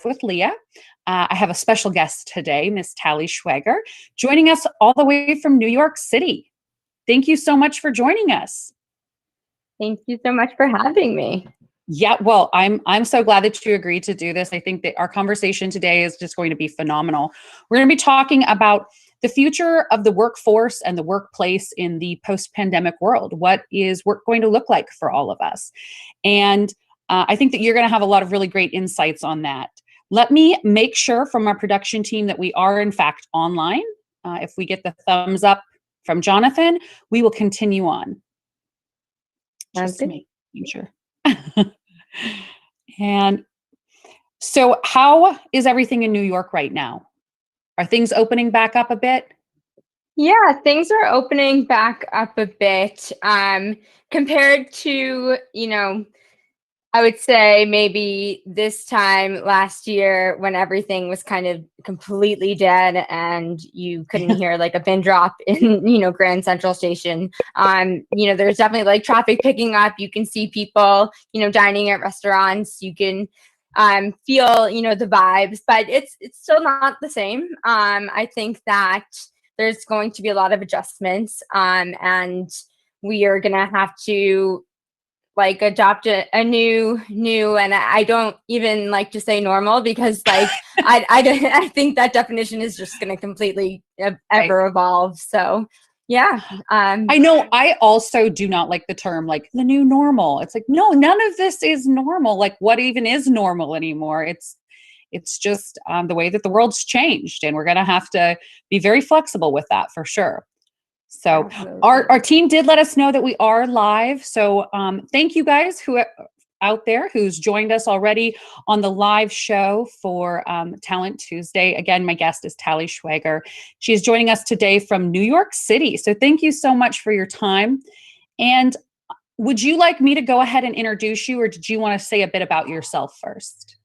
with Leah. I have a special guest today, Miss Talie Schwager, joining us all the way from New York City. Thank you so much for joining us. Thank you so much for having me. Yeah, well, I'm so glad that you agreed to do this. I think that our conversation today is just going to be phenomenal. We're going to be talking about the future of the workforce and the workplace in the post-pandemic world. What is work going to look like for all of us? And I think that you're going to have a lot of really great insights on that. Let me make sure from our production team that we are in fact online. If we get the thumbs up from Jonathan, we will continue on. Just to make sure. And so how is everything in New York right now? Are things opening back up a bit? Yeah, things are opening back up a bit compared to, I would say maybe this time last year when everything was kind of completely dead and you couldn't hear like a pin drop in, Grand Central Station. There's definitely like traffic picking up. You can see people, dining at restaurants. You can feel, the vibes, but it's still not the same. I think that there's going to be a lot of adjustments and we are going to have to like adopt a new, and I don't even like to say normal because like, I think that definition is just going to completely ever evolve. So yeah. I know I also do not like the term like the new normal. It's like, no, none of this is normal. Like what even is normal anymore? It's just the way that the world's changed and we're going to have to be very flexible with that for sure. So our team did let us know that we are live. So thank you guys who out there who's joined us already on the live show for Talent Tuesday. Again, my guest is Talie Schwager. She is joining us today from New York City. So thank you so much for your time. And would you like me to go ahead and introduce you or did you want to say a bit about yourself first?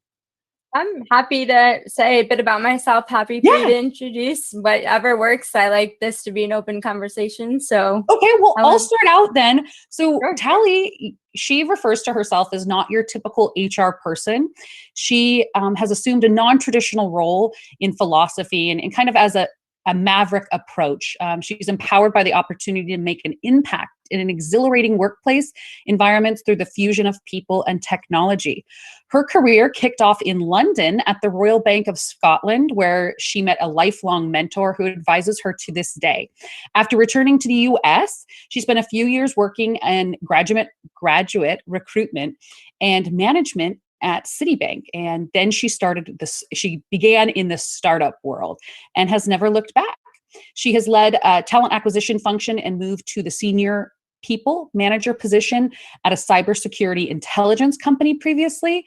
I'm happy to say a bit about myself. Happy for you to introduce whatever works. I like this to be an open conversation. So okay, well, I'll start out then. So Talie, she refers to herself as not your typical HR person. She has assumed a non-traditional role in philosophy and kind of as a maverick approach. She's empowered by the opportunity to make an impact in an exhilarating workplace environments through the fusion of people and technology. Her career kicked off in London at the Royal Bank of Scotland, where she met a lifelong mentor who advises her to this day. After returning to the US, she spent a few years working in graduate recruitment and management at Citibank. And then she began in the startup world and has never looked back. She has led a talent acquisition function and moved to the senior people manager position at a cybersecurity intelligence company previously.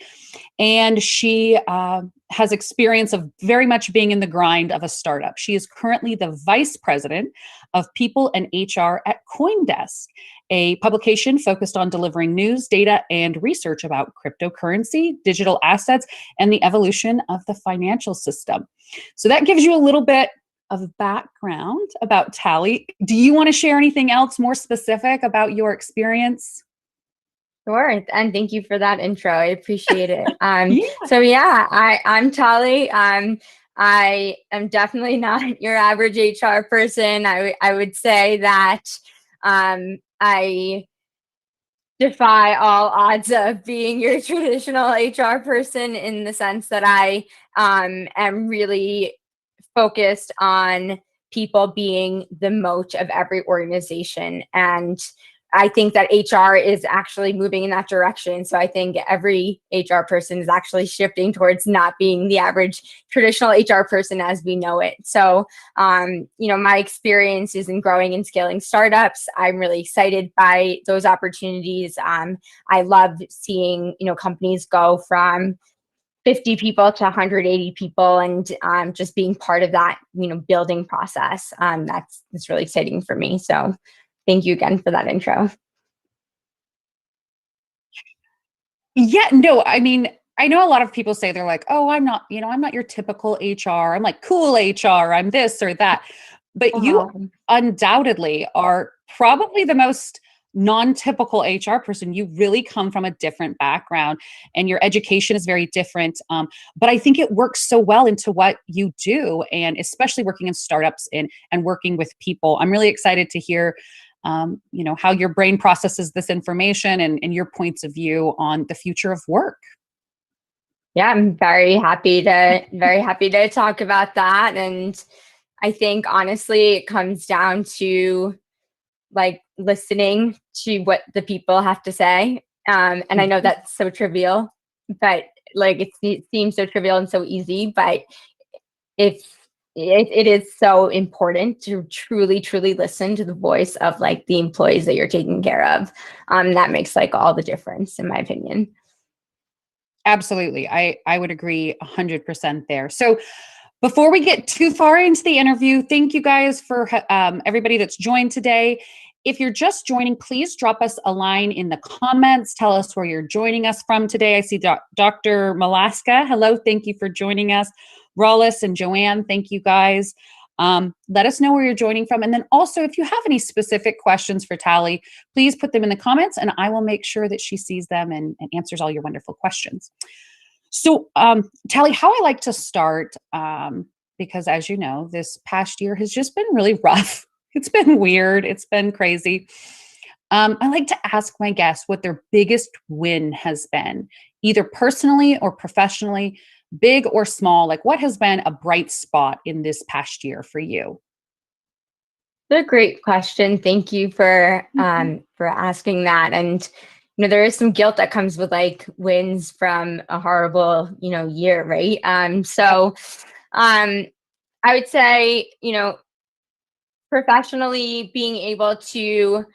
And she has experience of very much being in the grind of a startup. She is currently the vice president of people and HR at CoinDesk, a publication focused on delivering news, data, and research about cryptocurrency, digital assets, and the evolution of the financial system. So that gives you a little bit of background about Talie. Do you want to share anything else more specific about your experience? Sure, and thank you for that intro. I appreciate it. So yeah, I'm Talie. I am definitely not your average HR person. I would say that I defy all odds of being your traditional HR person in the sense that I am really focused on people being the moat of every organization. And I think that HR is actually moving in that direction. So I think every HR person is actually shifting towards not being the average traditional HR person as we know it. So, my experience is in growing and scaling startups. I'm really excited by those opportunities. I love seeing, companies go from 50 people to 180 people and just being part of that, building process. That's really exciting for me. So thank you again for that intro. Yeah, no, I mean, I know a lot of people say they're like, oh, I'm not your typical HR. I'm like cool HR. I'm this or that. But you undoubtedly are probably the most non-typical HR person. You really come from a different background and your education is very different. But I think it works so well into what you do, and especially working in startups and working with people. I'm really excited to hear how your brain processes this information and your points of view on the future of work. Yeah, I'm very happy to talk about that. And I think honestly, it comes down to like listening to what the people have to say. And I know that's so trivial, but like it seems so trivial and so easy, but it's it is so important to truly, truly listen to the voice of like the employees that you're taking care of. That makes like all the difference, in my opinion. Absolutely. I would agree 100% there. So before we get too far into the interview, thank you guys for everybody that's joined today. If you're just joining, please drop us a line in the comments. Tell us where you're joining us from today. I see Dr. Malaska. Hello. Thank you for joining us. Rawlis and Joanne, thank you guys. Let us know where you're joining from. And then also, if you have any specific questions for Talie, please put them in the comments and I will make sure that she sees them and answers all your wonderful questions. So, Talie, how I like to start, because as you know, this past year has just been really rough. It's been weird. It's been crazy. I like to ask my guests what their biggest win has been, either personally or professionally, big or small. Like, what has been a bright spot in this past year for you? That's a great question. Thank you for asking that. And there is some guilt that comes with like wins from a horrible year, right? So I would say professionally being able to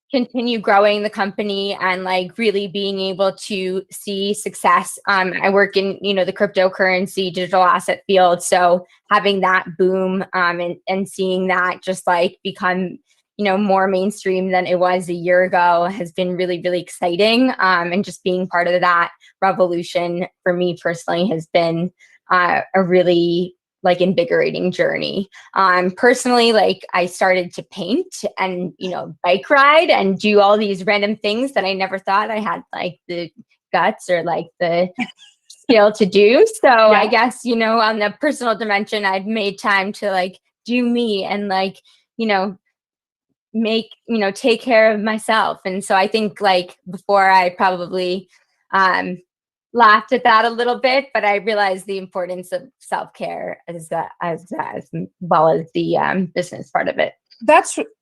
continue growing the company and like really being able to see success. I work in the cryptocurrency digital asset field, so having that boom and seeing that just like become more mainstream than it was a year ago has been really, really exciting. And just being part of that revolution for me personally has been a really like invigorating journey. Personally, like I started to paint and, bike ride and do all these random things that I never thought I had like the guts or like the skill to do. So yeah. I guess, on the personal dimension, I've made time to like do me and like, make, take care of myself. And so I think like before I probably, laughed at that a little bit, but I realized the importance of self-care as well as the business part of it.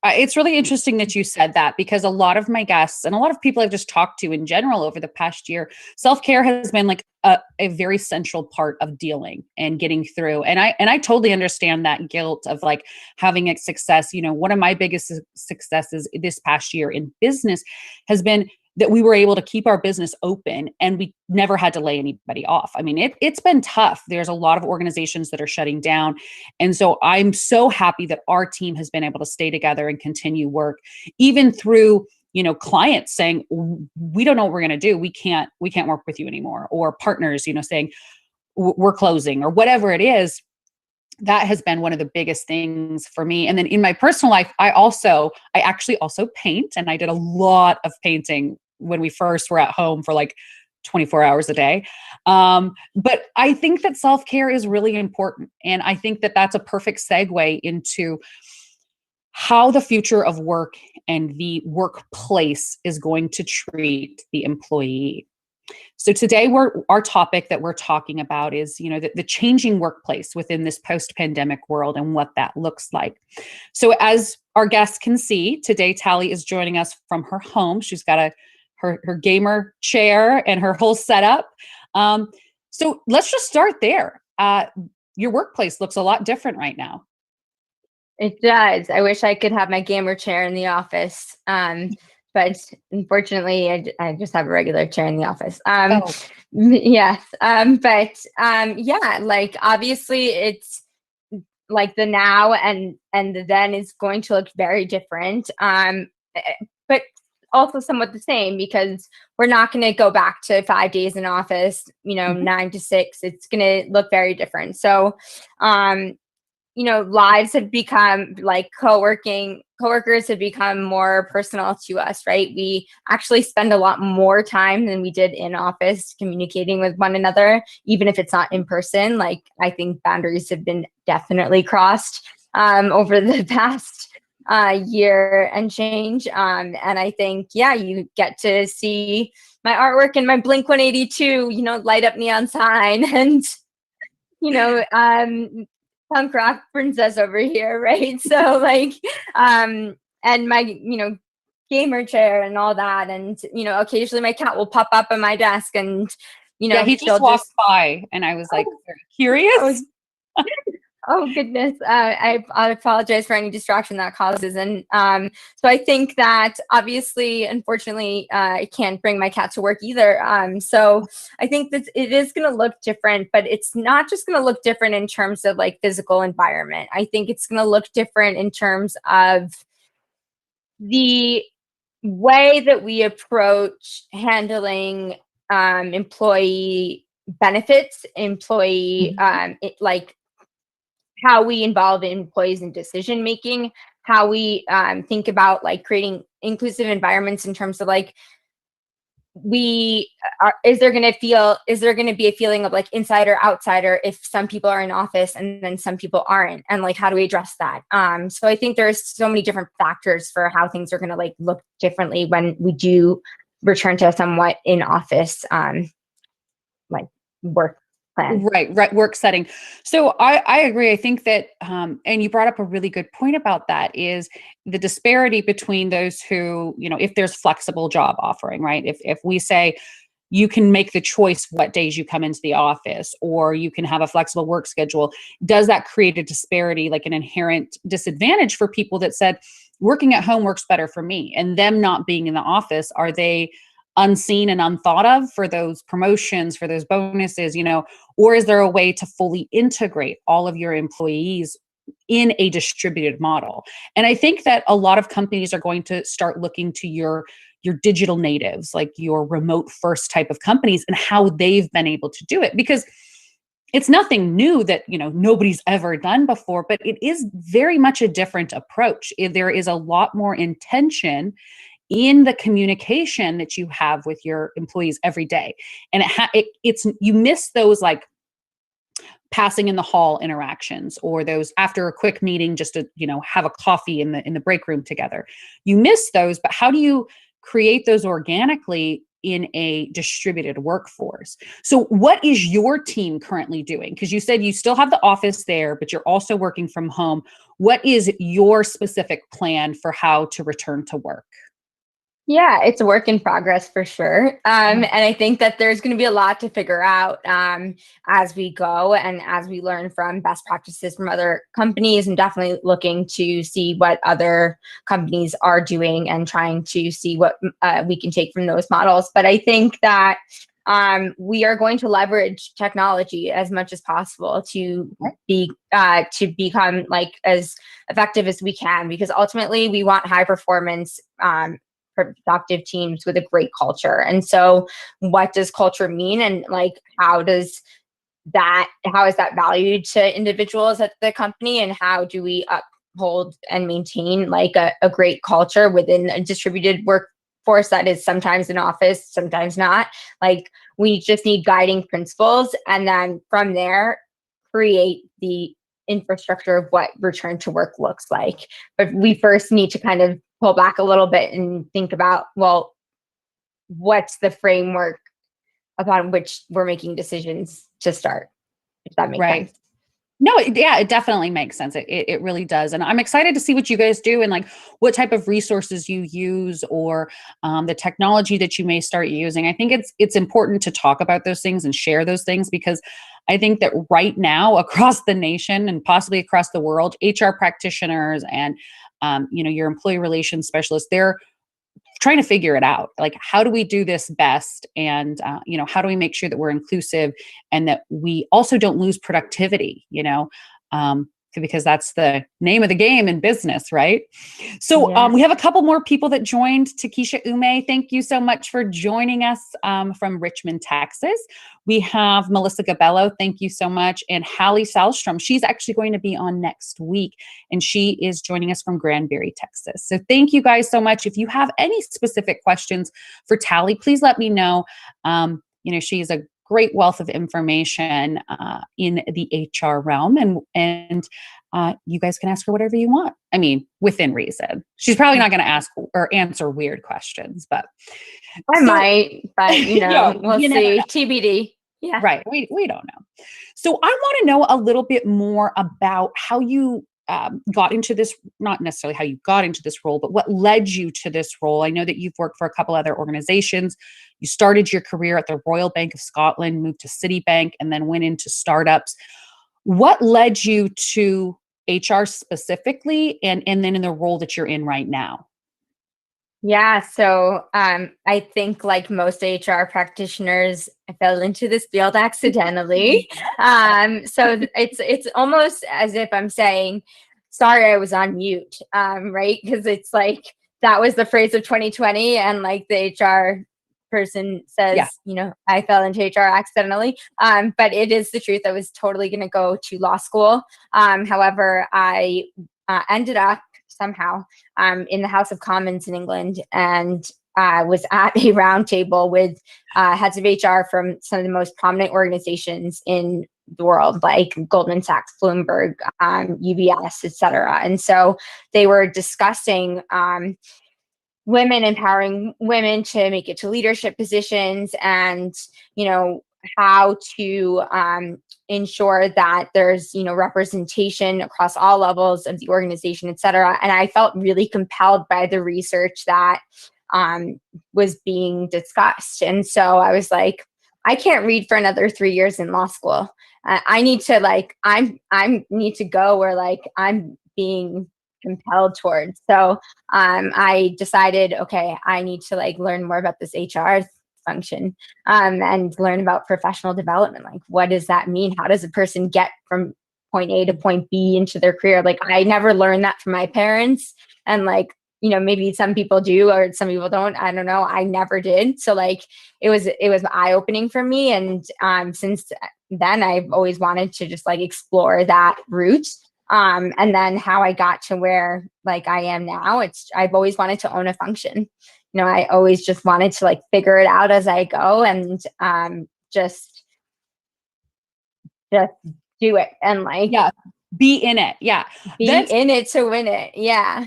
It's really interesting that you said that, because a lot of my guests and a lot of people I've just talked to in general over the past year, self-care has been like a very central part of dealing and getting through. And I totally understand that guilt of like having a success. One of my biggest successes this past year in business has been that we were able to keep our business open and we never had to lay anybody off. I mean, it's been tough. There's a lot of organizations that are shutting down. And so I'm so happy that our team has been able to stay together and continue work, even through, clients saying, we don't know what we're going to do. We can't work with you anymore. Or partners, saying we're closing or whatever it is. That has been one of the biggest things for me. And then in my personal life, I actually also paint, and I did a lot of painting when we first were at home for like 24 hours a day. But I think that self-care is really important. And I think that that's a perfect segue into how the future of work and the workplace is going to treat the employee. So today our topic that we're talking about is, the changing workplace within this post-pandemic world and what that looks like. So as our guests can see, today Talie is joining us from her home. She's got her gamer chair and her whole setup. So let's just start there. Your workplace looks a lot different right now. It does. I wish I could have my gamer chair in the office. But unfortunately, I just have a regular chair in the office. Yes. Yeah, like obviously it's like the now and the then is going to look very different. But also somewhat the same, because we're not going to go back to 5 days in office, 9 to 6. It's going to look very different. So, lives have become like co-working coworkers have become more personal to us, right? We actually spend a lot more time than we did in office communicating with one another, even if it's not in person. Like, I think boundaries have been definitely crossed over the past year and change. And I think, yeah, you get to see my artwork and my Blink 182, light up neon sign and, punk rock princess over here, right? So like, and my, gamer chair and all that. And, occasionally my cat will pop up on my desk and, Yeah, he just walked by and I was like, very curious. Oh goodness. I apologize for any distraction that causes. And so I think that obviously, unfortunately, I can't bring my cat to work either. So I think that it is going to look different, but it's not just going to look different in terms of like physical environment. I think it's going to look different in terms of the way that we approach handling employee benefits, employee like how we involve employees in decision making, how we think about like creating inclusive environments in terms of like is there going to be a feeling of like insider outsider if some people are in office and then some people aren't, and like how do we address that? So I think there's so many different factors for how things are going to like look differently when we do return to a somewhat in office like work plan. Right. Work setting. So I agree. I think that, and you brought up a really good point about that, is the disparity between those who, if there's flexible job offering, right? If we say you can make the choice what days you come into the office, or you can have a flexible work schedule, does that create a disparity, like an inherent disadvantage for people that said working at home works better for me, and them not being in the office, are they unseen and unthought of for those promotions, for those bonuses, or is there a way to fully integrate all of your employees in a distributed model? And I think that a lot of companies are going to start looking to your digital natives, like your remote first type of companies, and how they've been able to do it, because it's nothing new that, nobody's ever done before, but it is very much a different approach. There is a lot more intention in the communication that you have with your employees every day. And it's you miss those like passing in the hall interactions, or those after a quick meeting just to, have a coffee in the break room together. You miss those, but how do you create those organically in a distributed workforce? So what is your team currently doing? Because you said you still have the office there, but you're also working from home. What is your specific plan for how to return to work? Yeah, it's a work in progress for sure. And I think that there's going to be a lot to figure out as we go and as we learn from best practices from other companies, and definitely looking to see what other companies are doing and trying to see what we can take from those models. But I think that we are going to leverage technology as much as possible to become like as effective as we can, because ultimately we want high performance productive teams with a great culture. And so what does culture mean, and like how is that valued to individuals at the company, and how do we uphold and maintain like a great culture within a distributed workforce that is sometimes in office, sometimes not? Like, we just need guiding principles, and then from there create the infrastructure of what return to work looks like. But we first need to kind of pull back a little bit and think about, well, what's the framework upon which we're making decisions to start, if that makes sense. No, it definitely makes sense. It really does. And I'm excited to see what you guys do and like what type of resources you use, or the technology that you may start using. I think it's important to talk about those things and share those things, because I think that right now across the nation and possibly across the world, HR practitioners and your employee relations specialists, they're trying to figure it out. Like, how do we do this best? And, how do we make sure that we're inclusive and that we also don't lose productivity? because that's the name of the game in business, right? So Yeah. we have a couple more people that joined. Takesha Ume, thank you so much for joining us from Richmond, Texas. We have Melissa Gabello, thank you so much. And Hallie Salstrom, she's actually going to be on next week, and she is joining us from Granbury, Texas. So thank you guys so much. If you have any specific questions for Talie, please let me know. She's a great wealth of information in the HR realm, and you guys can ask her whatever you want. I mean, within reason. She's probably not going to ask or answer weird questions, but I might, but we'll see. TBD. Yeah. Right. We don't know. So I want to know a little bit more about how you got into this, not necessarily how you got into this role, but what led you to this role. I know that you've worked for a couple other organizations. You started your career at the Royal Bank of Scotland, moved to Citibank, and then went into startups. What led you to HR specifically, and then in the role that you're in right now? Yeah, so I think like most HR practitioners, I fell into this field accidentally. So it's almost as if I'm saying, sorry, I was on mute, right? Because it's like that was the phrase of 2020, and like the HR person says, I fell into HR accidentally. But it is the truth. I was totally going to go to law school. However, I ended up somehow in the House of Commons in England, and was at a roundtable with heads of HR from some of the most prominent organizations in the world, like Goldman Sachs, Bloomberg, UBS, etc. And so they were discussing women, empowering women to make it to leadership positions, and how to ensure that there's representation across all levels of the organization, et cetera. And I felt really compelled by the research that was being discussed. And so I was like, I can't read for another 3 years in law school. I need to I need to go where I'm being compelled towards. So I decided, okay, I need to learn more about this HR function and learn about professional development. Like, what does that mean? How does a person get from point A to point B into their career? Like, I never learned that from my parents. And maybe some people do, or some people don't. I don't know. I never did. So it was eye-opening for me. And since then, I've always wanted to just explore that route. And then how I got to where I am now, I've always wanted to own a function. I always just wanted to figure it out as I go, and just do it and be in it. Yeah. Be in it to win it. Yeah.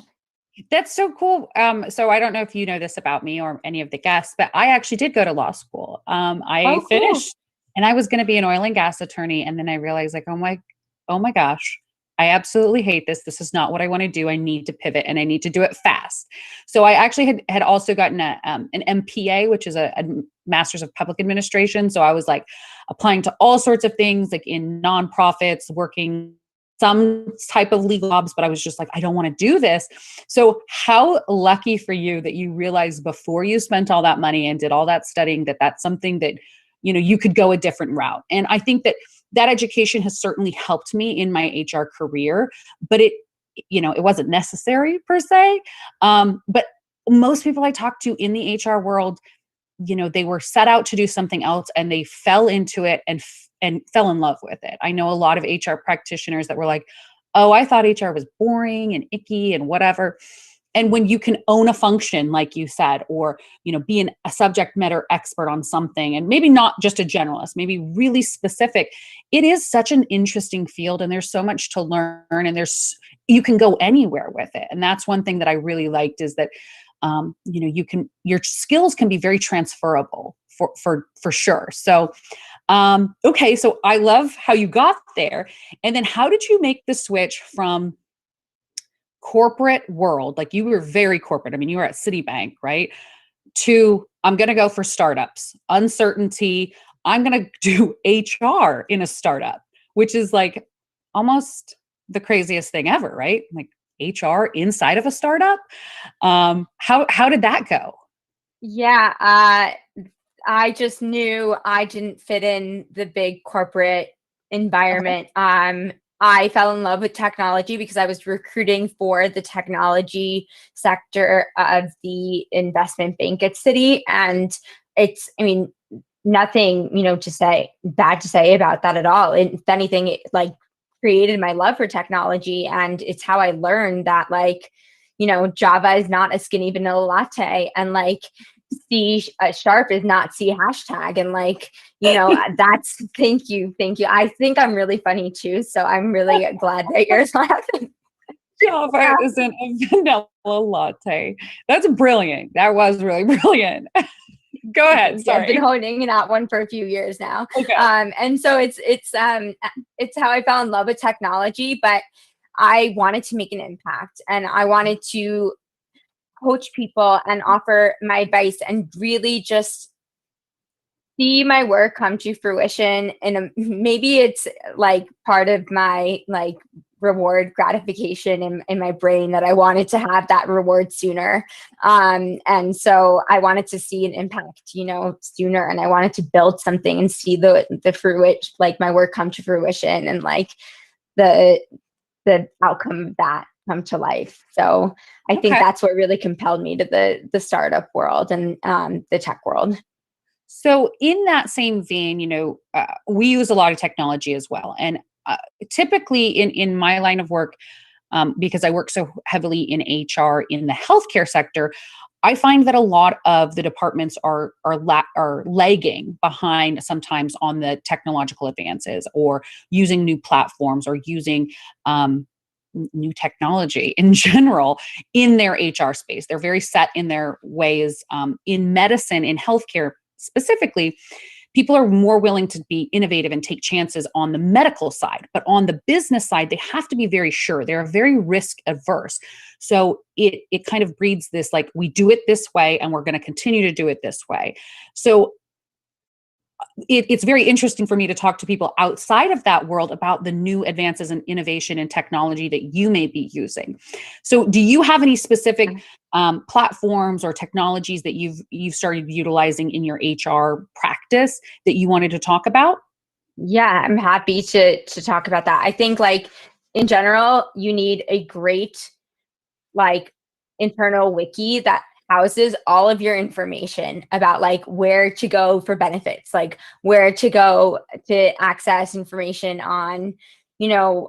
That's so cool. So I don't know if you know this about me or any of the guests, but I actually did go to law school. I finished, and I was going to be an oil and gas attorney. And then I realized oh my gosh, I absolutely hate this. This is not what I want to do. I need to pivot, and I need to do it fast. So I actually had also gotten an MPA, which is a Master's of Public Administration. So I was applying to all sorts of things, in nonprofits, working some type of legal jobs, but I was just I don't want to do this. So how lucky for you that you realized before you spent all that money and did all that studying that that's something that, you could go a different route. And I think that education has certainly helped me in my HR career, but it wasn't necessary per se. But most people I talk to in the HR world, they were set out to do something else, and they fell into it and fell in love with it. I know a lot of HR practitioners that were oh, I thought HR was boring and icky and whatever. And when you can own a function, like you said, or, be a subject matter expert on something, and maybe not just a generalist, maybe really specific, it is such an interesting field, and there's so much to learn, and you can go anywhere with it. And that's one thing that I really liked, is that, your skills can be very transferable for sure. So, okay. So I love how you got there. And then how did you make the switch from corporate world? You were very corporate. I mean, you were at Citibank, right? To, I'm going to go for startups, uncertainty. I'm going to do HR in a startup, which is almost the craziest thing ever, right? HR inside of a startup. How did that go? Yeah. I just knew I didn't fit in the big corporate environment. I fell in love with technology because I was recruiting for the technology sector of the investment bank at Citi. And it's, I mean, nothing, to say bad to say about that at all. If anything, it like created my love for technology. And it's how I learned that like, Java is not a skinny vanilla latte. And like, C sharp is not C hashtag. And like, that's, thank you. I think I'm really funny too. So I'm really glad that you're laughing. Java isn't a vanilla latte. That's brilliant. That was really brilliant. Go ahead. Sorry. I've been honing that one for a few years now. Okay. And so it's how I fell in love with technology, but I wanted to make an impact and I wanted to coach people and offer my advice and really just see my work come to fruition. And maybe it's like part of my like reward gratification in my brain that I wanted to have that reward sooner. And so I wanted to see an impact, sooner. And I wanted to build something and see the fruit, like my work come to fruition and like the outcome of that come to life. So I think that's what really compelled me to the startup world and the tech world. So in that same vein, we use a lot of technology as well. And typically in my line of work, because I work so heavily in HR in the healthcare sector, I find that a lot of the departments are lagging behind sometimes on the technological advances or using new platforms or using new technology in general in their HR space. They're very set in their ways. In medicine, in healthcare specifically, people are more willing to be innovative and take chances on the medical side. But on the business side, they have to be very sure. They're very risk averse. So it kind of breeds this, like, we do it this way and we're going to continue to do it this way. So it's very interesting for me to talk to people outside of that world about the new advances in innovation and technology that you may be using. So do you have any specific platforms or technologies that you've started utilizing in your HR practice that you wanted to talk about? Yeah, I'm happy to talk about that. I think like in general, you need a great like internal wiki that houses all of your information about like where to go for benefits, like where to go to access information on,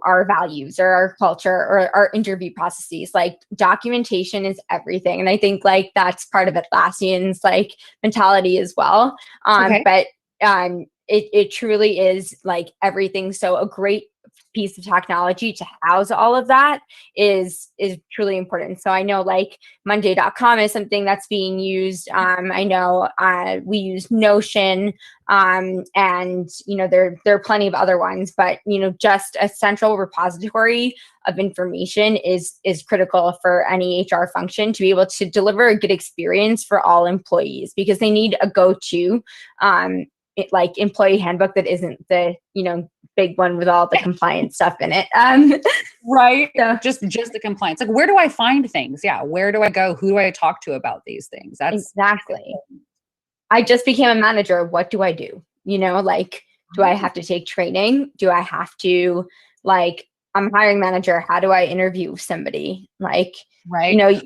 our values or our culture or our interview processes. Like documentation is everything. And I think like that's part of Atlassian's like mentality as well. But it truly is like everything. So a great piece of technology to house all of that is truly important. So I know like Monday.com is something that's being used. I know we use Notion, and there are plenty of other ones, but just a central repository of information is critical for any HR function to be able to deliver a good experience for all employees, because they need a go-to like employee handbook that isn't the big one with all the compliance stuff in it. Right. So, just the compliance. Like, where do I find things? Yeah. Where do I go? Who do I talk to about these things? That's exactly. I just became a manager. What do I do? Like, do I have to take training? Do I have to like, I'm a hiring manager. How do I interview somebody? Like, right.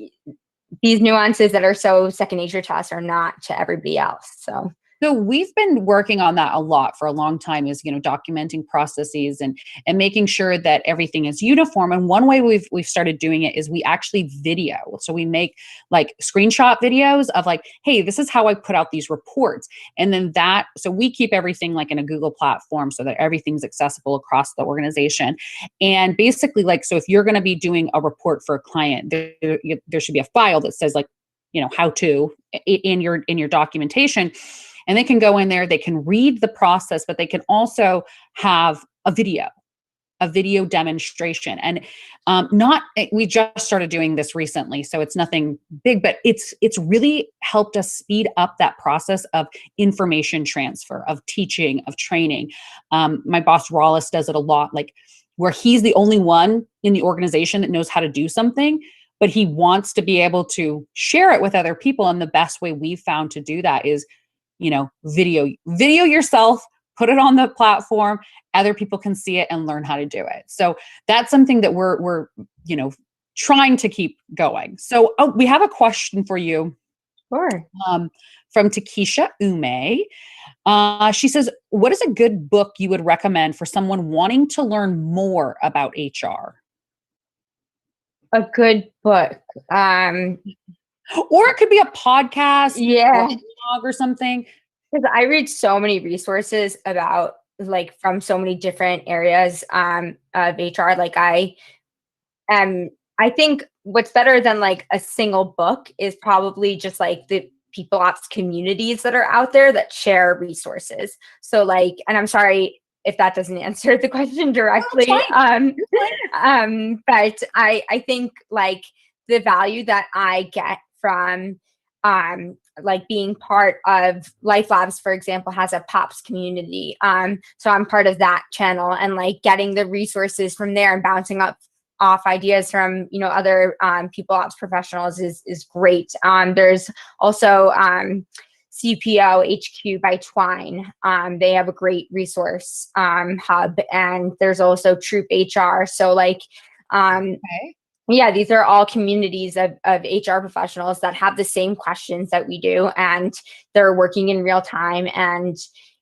These nuances that are so second nature to us are not to everybody else. So we've been working on that a lot for a long time, is, documenting processes and making sure that everything is uniform. And one way we've started doing it is we actually video. So we make like screenshot videos of like, hey, this is how I put out these reports. And then so we keep everything like in a Google platform so that everything's accessible across the organization. And basically like, so if you're going to be doing a report for a client, there should be a file that says like, how to in your documentation. And they can go in there, they can read the process, but they can also have a video demonstration. And we just started doing this recently, so it's nothing big, but it's really helped us speed up that process of information transfer, of teaching, of training. My boss Rawlis does it a lot, like where he's the only one in the organization that knows how to do something, but he wants to be able to share it with other people. And the best way we've found to do that is, video yourself put it on the platform, other people can see it and learn how to do it. So that's something that we're trying to keep going. So we have a question for you. Sure. From Takesha Ume. She says, what is a good book you would recommend for someone wanting to learn more about HR? A good book. Or it could be a podcast Yeah. or a blog or something. Because I read so many resources about from so many different areas of HR. I think what's better than a single book is probably just the people ops communities that are out there that share resources. So and I'm sorry if that doesn't answer the question directly. No, but I think the value that I get from being part of Life Labs, for example, has a POPs community. So I'm part of that channel, and getting the resources from there and bouncing off ideas from other people ops professionals is great. There's also CPO HQ by Twine. They have a great resource hub, and there's also Troop HR. So Okay. yeah, these are all communities of HR professionals that have the same questions that we do, and they're working in real time. And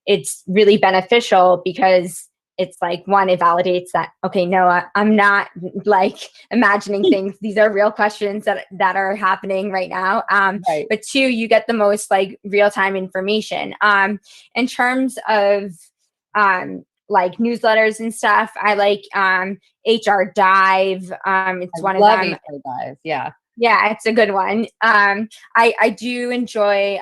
it's really beneficial because it's one, it validates that, okay, no, I'm not imagining things. These are real questions that are happening right now. Right. But two, you get the most real-time information. In terms of newsletters and stuff, I like HR Dive. It's one of them. HR Dive. Yeah. Yeah, it's a good one. I do enjoy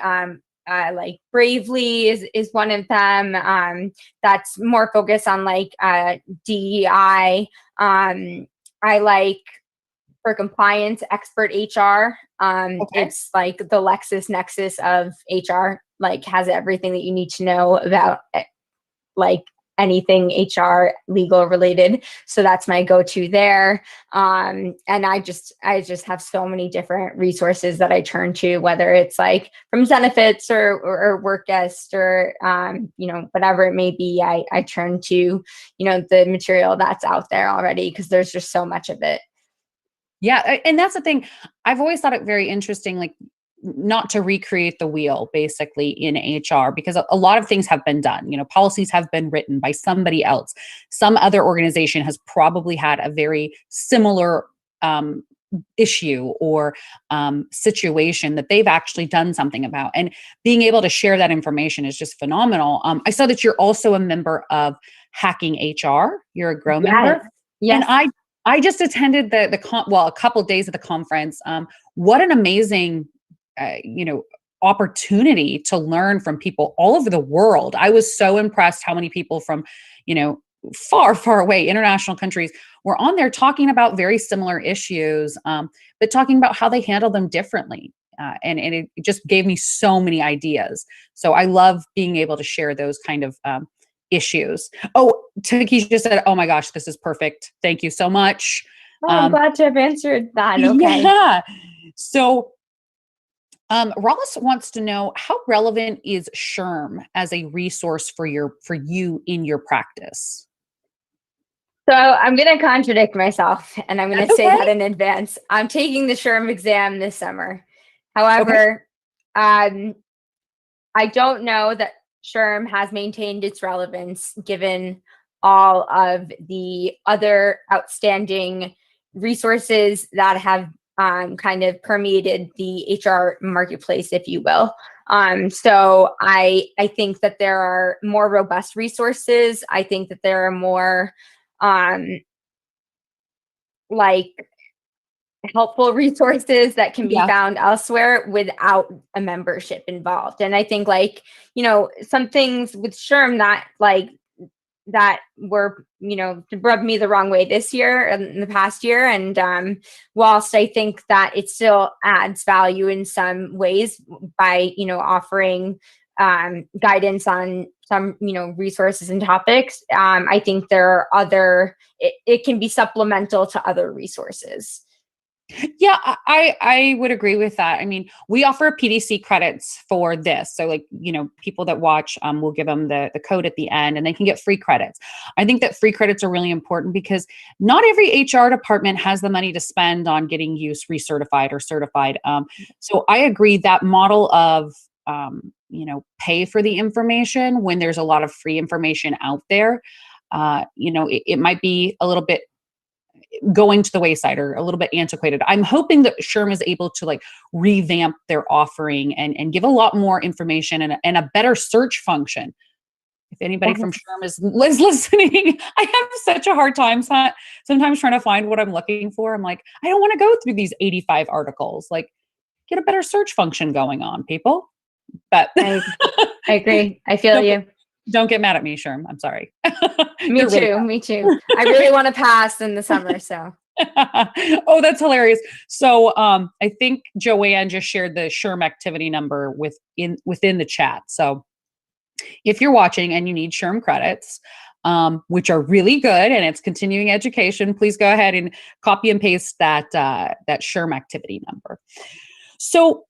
Bravely is one of them. That's more focused on DEI. I like for compliance Expert HR. Okay. It's the LexisNexis of HR. Has everything that you need to know about anything HR legal related. So that's my go-to there. And I just have so many different resources that I turn to, whether it's from Zenefits or WorkGuest or, whatever it may be. I turn to, the material that's out there already, because there's just so much of it. Yeah. And that's the thing. I've always thought it very interesting, not to recreate the wheel basically in HR, because a lot of things have been done. Policies have been written by somebody else. Some other organization has probably had a very similar issue or situation that they've actually done something about. And being able to share that information is just phenomenal. I saw that you're also a member of Hacking HR. You're a GROW member. Yes. And I just attended a couple of days of the conference. What an amazing opportunity to learn from people all over the world. I was so impressed how many people from, far, far away, international countries were on there talking about very similar issues, but talking about how they handle them differently. And it just gave me so many ideas. So I love being able to share those kind of issues. Oh, Takesha just said, oh my gosh, this is perfect. Thank you so much. Oh, I'm glad to have answered that. Okay. Yeah. So Ross wants to know, how relevant is SHRM as a resource for you in your practice? So I'm going to contradict myself, and I'm going to say okay. that in advance. I'm taking the SHRM exam this summer. However, I don't know that SHRM has maintained its relevance given all of the other outstanding resources that have kind of permeated the HR marketplace, if you will. So I think that there are more robust resources. I think that there are more helpful resources that can be found elsewhere without a membership involved. And I think some things with SHRM that were, rubbed me the wrong way this year and in the past year. And whilst I think that it still adds value in some ways by, offering guidance on some, resources and topics, I think there are it can be supplemental to other resources. Yeah, I would agree with that. I mean, we offer PDC credits for this. So like, people that watch, we'll give them the code at the end and they can get free credits. I think that free credits are really important because not every HR department has the money to spend on getting you recertified or certified. So I agree that model of, pay for the information when there's a lot of free information out there. It might be a little bit going to the wayside or a little bit antiquated. I'm hoping that SHRM is able to like revamp their offering and give a lot more information and a better search function. If anybody from SHRM is listening, I have such a hard time sometimes trying to find what I'm looking for. I'm like, I don't want to go through these 85 articles. Like, get a better search function going on, people. But I agree. I feel you. Don't get mad at me, Sherm. I'm sorry. Me too. Me too. I really want to pass in the summer. So. Oh, that's hilarious. So I think Joanne just shared the SHRM activity number within the chat. So if you're watching and you need SHRM credits, which are really good and it's continuing education, please go ahead and copy and paste that SHRM activity number. So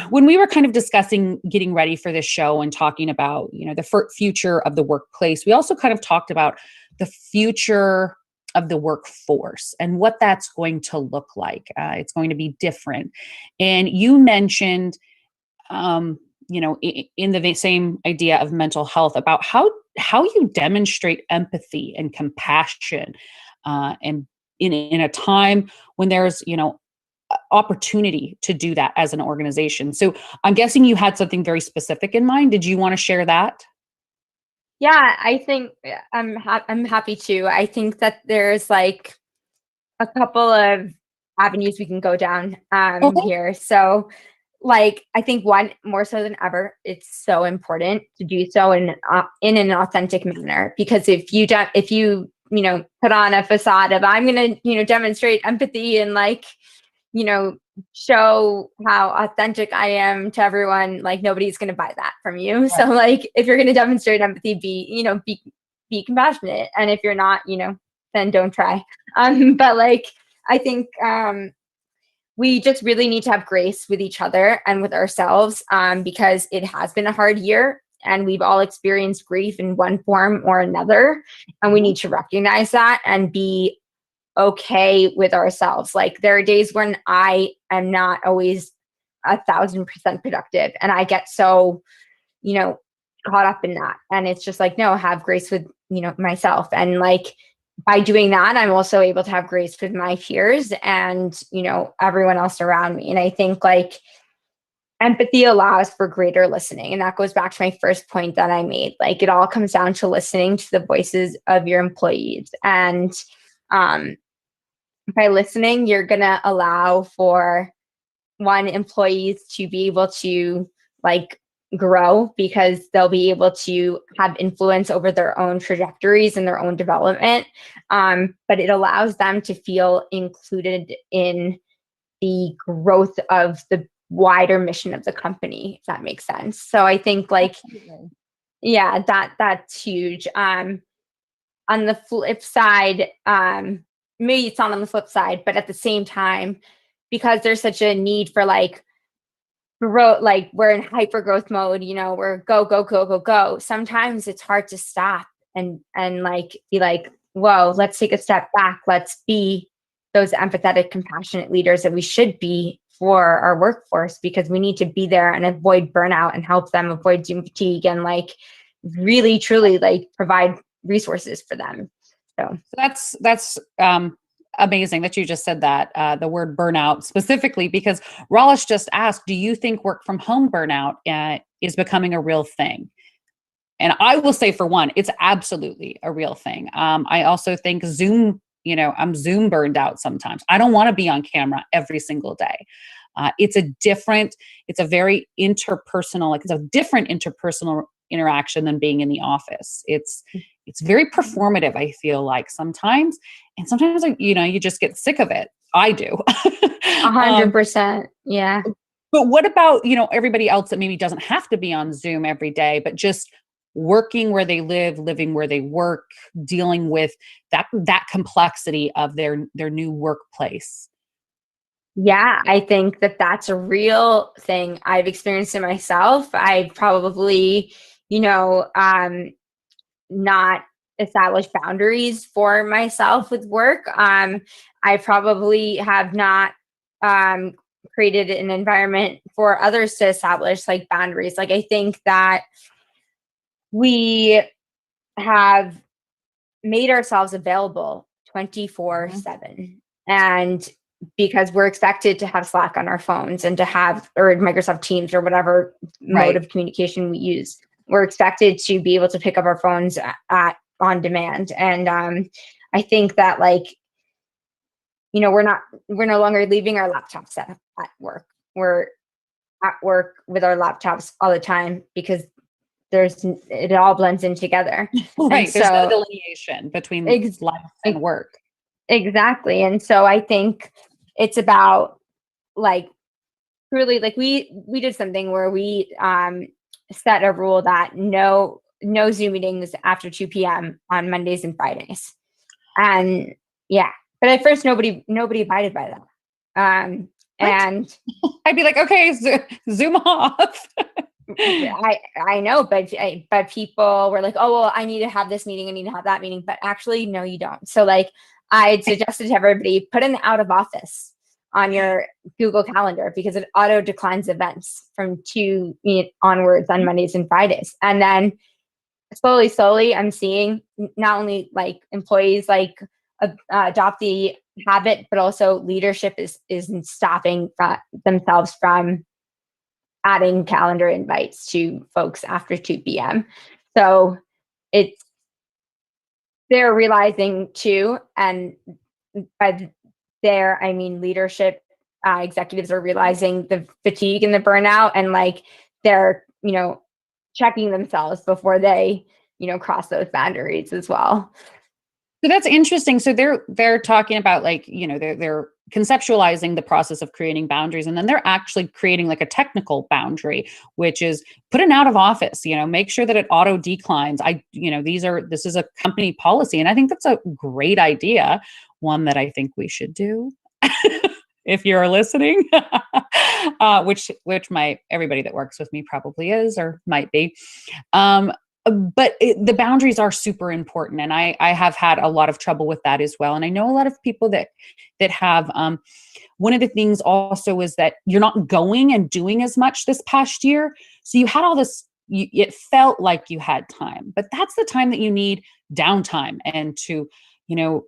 when we were kind of discussing getting ready for this show and talking about, the future of the workplace, we also kind of talked about the future of the workforce and what that's going to look like. It's going to be different. And you mentioned, in the same idea of mental health about how you demonstrate empathy and compassion, and in a time when there's, opportunity to do that as an organization. So I'm guessing you had something very specific in mind. Did you want to share that? Yeah, I think I'm happy to. I think that there's like a couple of avenues we can go down here. So like, I think one more so than ever, it's so important to do so in an authentic manner, because if you put on a facade of I'm going to, demonstrate empathy and like, show how authentic I am to everyone, like nobody's going to buy that from you. Right. So like, if you're going to demonstrate empathy, be compassionate. And if you're not, then don't try. But like, I think, we just really need to have grace with each other and with ourselves, because it has been a hard year and we've all experienced grief in one form or another. And we need to recognize that and be okay with ourselves. Like there are days when I am not always 1,000% productive and I get so, caught up in that. And it's just like, no, have grace with, myself. And like, by doing that, I'm also able to have grace with my peers and, everyone else around me. And I think like empathy allows for greater listening. And that goes back to my first point that I made. Like it all comes down to listening to the voices of your employees. And by listening, you're going to allow for employees to be able to like grow, because they'll be able to have influence over their own trajectories and their own development. But it allows them to feel included in the growth of the wider mission of the company, if that makes sense. So I think like, yeah, that's huge. On the flip side, maybe it's not on the flip side, but at the same time, because there's such a need for like growth, like we're in hyper growth mode, we're go. Sometimes it's hard to stop and like be like, whoa, let's take a step back. Let's be those empathetic, compassionate leaders that we should be for our workforce, because we need to be there and avoid burnout and help them avoid Zoom fatigue and like really, truly like provide resources for them. So that's amazing that you just said that, the word burnout specifically, because Rollish just asked, do you think work from home burnout is becoming a real thing? And I will say, for one, it's absolutely a real thing. I also think Zoom, I'm Zoom burned out sometimes. I don't want to be on camera every single day. It's a very interpersonal, like it's a different interpersonal interaction than being in the office. It's very performative, I feel like sometimes. And sometimes, you just get sick of it. I do. 100%. Yeah. But what about, everybody else that maybe doesn't have to be on Zoom every day, but just working where they live, living where they work, dealing with that complexity of their new workplace? Yeah, I think that that's a real thing. I've experienced it myself. I've probably, you know, not established boundaries for myself with work. I probably have not um, created an environment for others to establish like boundaries. Like I think that we have made ourselves available Mhm. 24/7. And because we're expected to have Slack on our phones and to have, or Microsoft Teams or whatever mode Right. of communication we use, we're expected to be able to pick up our phones on demand. And I think that like, we're no longer leaving our laptops at work. We're at work with our laptops all the time because it all blends in together. And Right. There's no so delineation between ex- life and ex- work. exactly. And so I think it's about like truly like we did something where we set a rule that no Zoom meetings after 2 p.m. on Mondays and Fridays. And yeah, but at first nobody abided by that. What? And I'd be like, okay, zoom off. I know, but people were like, oh well, I need to have this meeting, I need to have that meeting, but actually, no, you don't. So like, I suggested to everybody put an out of office on your Google Calendar because it auto declines events from 2 onwards on Mondays and Fridays, and then slowly, I'm seeing not only like employees like adopt the habit, but also leadership is stopping themselves from adding calendar invites to folks after 2 p.m. So it's they're realizing too, and by there I mean leadership executives are realizing the fatigue and the burnout, and like they're checking themselves before they cross those boundaries as well. So that's interesting. So they're talking about like, they're conceptualizing the process of creating boundaries, and then they're actually creating like a technical boundary, which is put an out of office, make sure that it auto declines. This is a company policy, and I think that's a great idea, one that I think we should do. If you're listening, which my everybody that works with me probably is or might be. Um, but the boundaries are super important, and I have had a lot of trouble with that as well. And I know a lot of people that have. One of the things also is that you're not going and doing as much this past year, so you had all this. It felt like you had time, but that's the time that you need downtime and to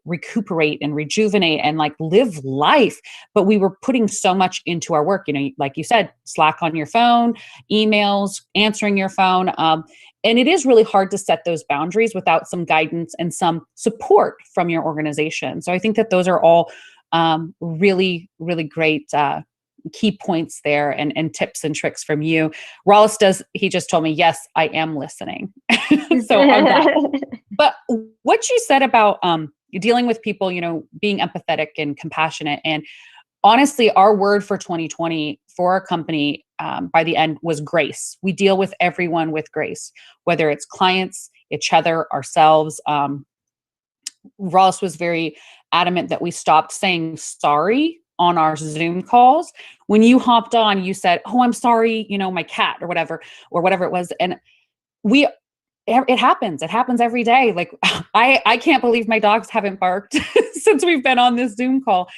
recuperate and rejuvenate and like live life. But we were putting so much into our work, like you said, Slack on your phone, emails, answering your phone. And it is really hard to set those boundaries without some guidance and some support from your organization. So I think that those are all really, really great key points there, and tips and tricks from you. He just told me, yes, I am listening. So I'm glad. But what you said about dealing with people, being empathetic and compassionate, and honestly, our word for 2020 for our company by the end was grace. We deal with everyone with grace, whether it's clients, each other, ourselves. Ross was very adamant that we stopped saying sorry on our Zoom calls. When you hopped on, you said, "Oh, I'm sorry, my cat," or whatever it was. And we it happens. It happens every day. Like I can't believe my dogs haven't barked since we've been on this Zoom call.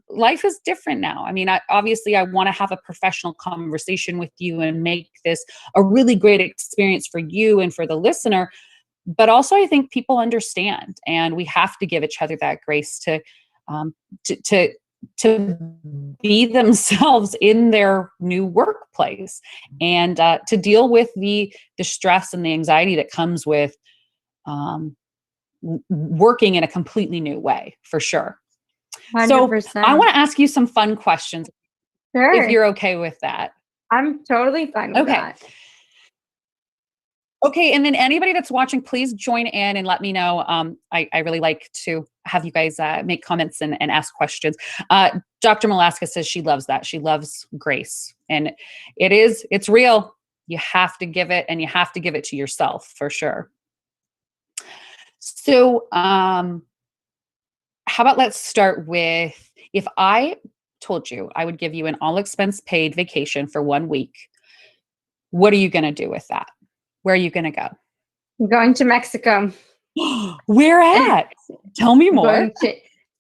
Life is different now. I mean, obviously I want to have a professional conversation with you and make this a really great experience for you and for the listener. But also I think people understand, and we have to give each other that grace um, to to be themselves in their new workplace, and to deal with the stress and the anxiety that comes with um, working in a completely new way, for sure. So I 100%. want to ask you some fun questions, if Sure. you're okay with that. I'm totally fine with Okay. that. Okay, and then anybody that's watching, please join in and let me know. I really like to have you guys make comments and ask questions. Dr. Malaska says she loves that. She loves grace. And it's real. You have to give it, and you have to give it to yourself for sure. So how about let's start with, if I told you I would give you an all expense paid vacation for 1 week, what are you going to do with that? Where are you going to go? I'm going to Mexico. Where at? Tell me more.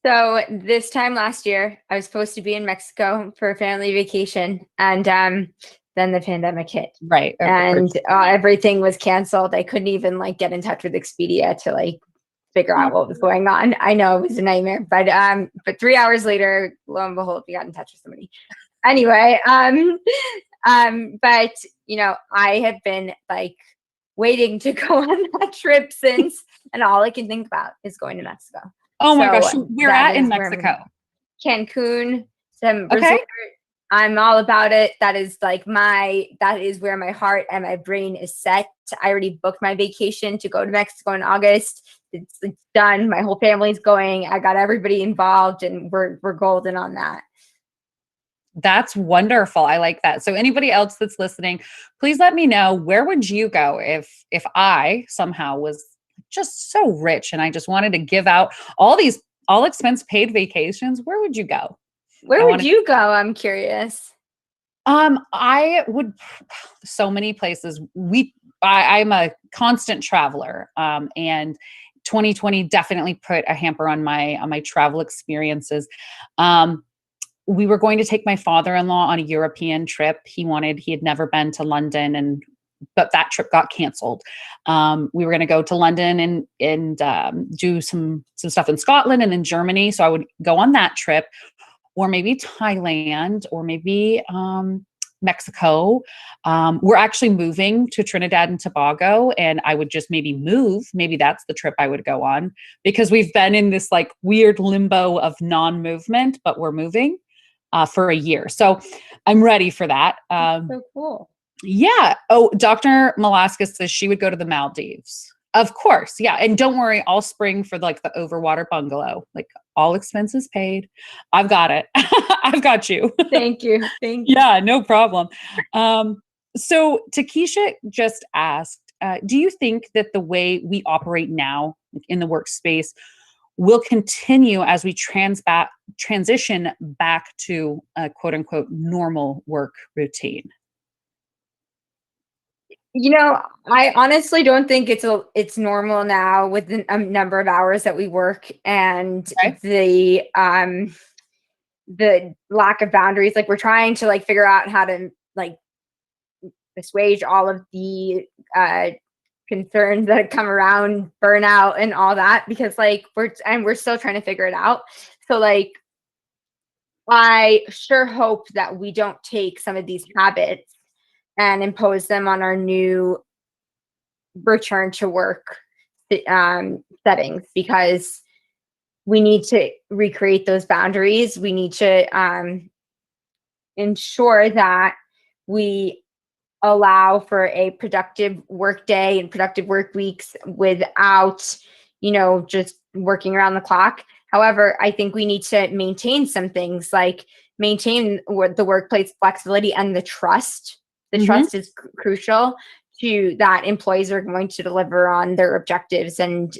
So this time last year, I was supposed to be in Mexico for a family vacation, and then the pandemic hit, right? And everything was canceled. I couldn't even like get in touch with Expedia to like figure out what was going on. I know it was a nightmare, but 3 hours later, lo and behold, we got in touch with somebody. Anyway, but you know, I have been like waiting to go on that trip since, and all I can think about is going to Mexico. Oh my gosh, we're at in Mexico. Cancun, some resort. I'm all about it. That is where my heart and my brain is set. I already booked my vacation to go to Mexico in August. It's done. My whole family's going. I got everybody involved, and we're golden on that. That's wonderful. I like that. So anybody else that's listening, please let me know, where would you go if I somehow was just so rich and I just wanted to give out all these all expense paid vacations? Where would you go? Where would you go? I'm curious. I would so many places. I'm a constant traveler. And 2020 definitely put a hamper on my travel experiences. We were going to take my father-in-law on a European trip. He had never been to London, but that trip got canceled. We were going to go to London and do some stuff in Scotland and in Germany. So I would go on that trip, or maybe Thailand, or maybe Mexico. We're actually moving to Trinidad and Tobago, and I would just maybe move. Maybe that's the trip I would go on, because we've been in this like weird limbo of non-movement, but we're moving for a year. So I'm ready for that. So cool. Yeah. Oh, Dr. Malaskis says she would go to the Maldives. Of course. Yeah. And don't worry, I'll spring for like the overwater bungalow, like all expenses paid. I've got it. I've got you. Thank you. Thank you. Yeah, no problem. So Takesha just asked, do you think that the way we operate now in the workspace will continue as we transition back to a quote unquote normal work routine? You know, I honestly don't think it's normal now with the number of hours that we work and the lack of boundaries. Like, we're trying to like figure out how to like assuage all of the concerns that come around burnout and all that, because like we're still trying to figure it out. So like, I sure hope that we don't take some of these habits and impose them on our new return to work settings, because we need to recreate those boundaries. We need to ensure that we allow for a productive work day and productive work weeks without, just working around the clock. However, I think we need to maintain some things, like maintain the workplace flexibility and the trust. The trust is crucial to that employees are going to deliver on their objectives and,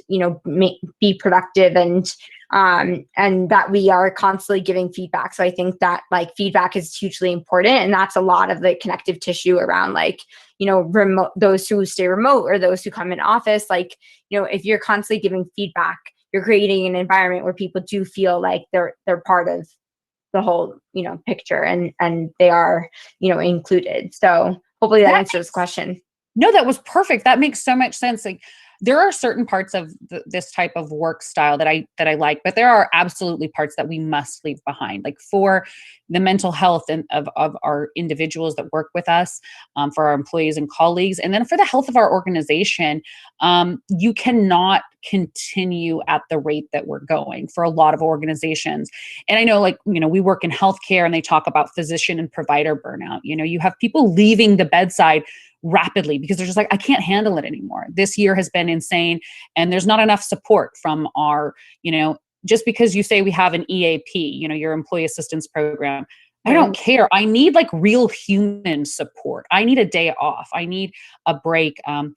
be productive, and that we are constantly giving feedback. So I think that like feedback is hugely important. And that's a lot of the connective tissue around like, remote, those who stay remote or those who come in office. Like, if you're constantly giving feedback, you're creating an environment where people do feel like they're part of the whole, picture, and they are, included. So hopefully that answers the question. No, that was perfect. That makes so much sense. Like, there are certain parts of this type of work style that I like, but there are absolutely parts that we must leave behind. Like for the mental health of our individuals that work with us, for our employees and colleagues, and then for the health of our organization, you cannot continue at the rate that we're going for a lot of organizations. And I know, like, we work in healthcare, and they talk about physician and provider burnout. You have people leaving the bedside rapidly because they're just like, I can't handle it anymore. This year has been insane, and there's not enough support from our, just because you say we have an EAP, your employee assistance program. I don't care. I need like real human support. I need a day off. I need a break. And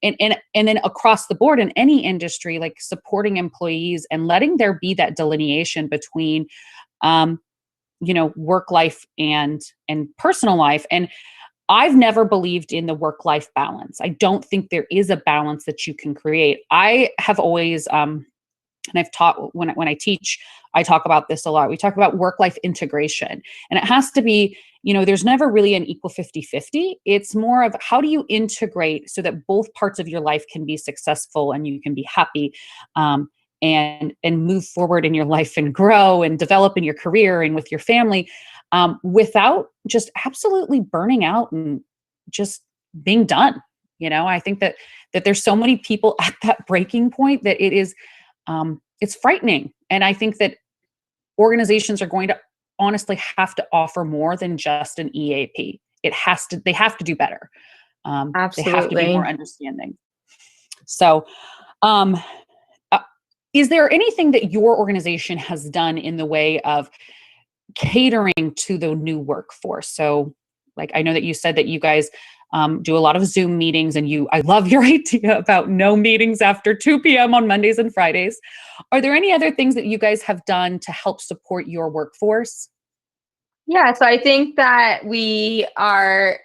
then across the board in any industry, like supporting employees and letting there be that delineation between work life and personal life. And I've never believed in the work-life balance. I don't think there is a balance that you can create. I have always, and I've taught when I teach, I talk about this a lot. We talk about work-life integration, and it has to be, there's never really an equal 50-50. It's more of how do you integrate so that both parts of your life can be successful and you can be happy, and move forward in your life and grow and develop in your career and with your family, without just absolutely burning out and just being done. I think that there's so many people at that breaking point that it is, it's frightening. And I think that organizations are going to honestly have to offer more than just an EAP. They have to do better. They have to be more understanding. So, is there anything that your organization has done in the way of catering to the new workforce? So, like, I know that you said that you guys do a lot of Zoom meetings, and I love your idea about no meetings after 2 p.m. on Mondays and Fridays. Are there any other things that you guys have done to help support your workforce? Yeah, so I think that we are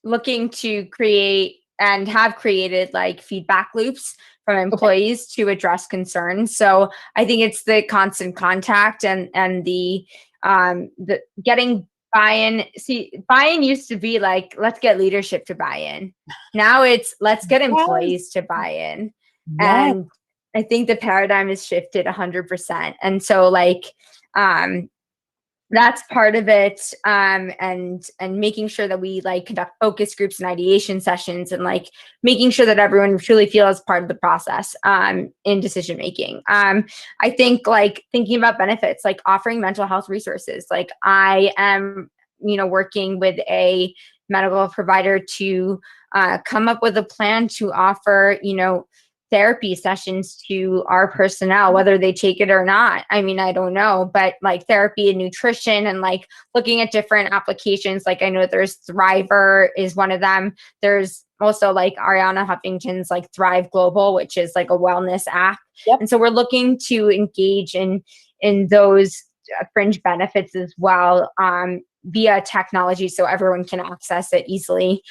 looking to create and have created like feedback loops from employees to address concerns. So I think it's the constant contact and the getting buy-in. See, buy-in used to be like, let's get leadership to buy in. Now it's let's get employees to buy in. Yes. And I think the paradigm has shifted 100%. And so like, that's part of it. And making sure that we like conduct focus groups and ideation sessions, and like making sure that everyone truly feels part of the process in decision making. I think like thinking about benefits, like offering mental health resources. Like I am, working with a medical provider to come up with a plan to offer, therapy sessions to our personnel, whether they take it or not. I mean, I don't know, but like therapy and nutrition, and like looking at different applications. Like I know there's Thriver is one of them. There's also like Ariana Huffington's like Thrive Global, which is like a wellness app. Yep. And so we're looking to engage in those fringe benefits as well, via technology, so everyone can access it easily.